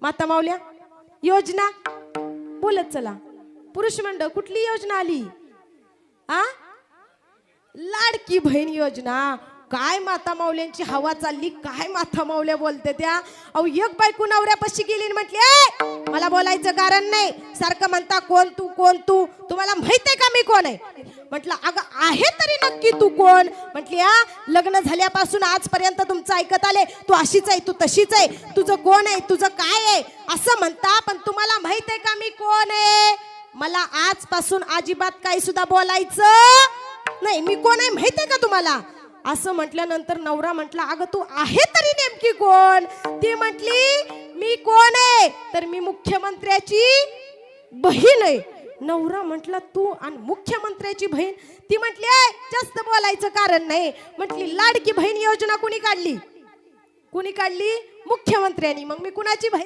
माता माऊल्या योजना बोलत चला. पुरुष मंडळ कुठली योजना आली? आ लाडकी बहीण योजना. काय माता माऊल्यांची हवा चालली, काय माता माऊल्या बोलते त्या. अहो एक बायको नवऱ्यापाशी गेली म्हटली ए मला बोलायचं कारण नाही, सारखं म्हणता कोण तू कोण तू, तुम्हाला माहित आहे का मी कोण आहे? म्हटलं अगं आहे तरी नक्की तू कोण? म्हटली हा लग्न झाल्यापासून आजपर्यंत तुमचं ऐकत आले, तू अशीच आहे तू तशीच आहे, तुझं कोण आहे तुझं काय आहे असं म्हणता, पण तुम्हाला माहित आहे का मी कोण आहे? मला आजपासून अजिबात काही सुद्धा बोलायचं नाही, मी कोण आहे माहित आहे का तुम्हाला? असं म्हटल्यानंतर नवरा म्हटला अगं तू आहे तरी नेमकी कोण? ती म्हटली मी कोण आहे तर मी मुख्यमंत्र्याची बहीण आहे. नवरा म्हटला तू आणि मुख्यमंत्र्याची बहीण? ती म्हटली जास्त बोलायचं कारण नाही. म्हटली लाडकी बहीण योजना कुणी काढली? कुणी काढली? मुख्यमंत्र्यांनी. मग मी कुणाची बहीण?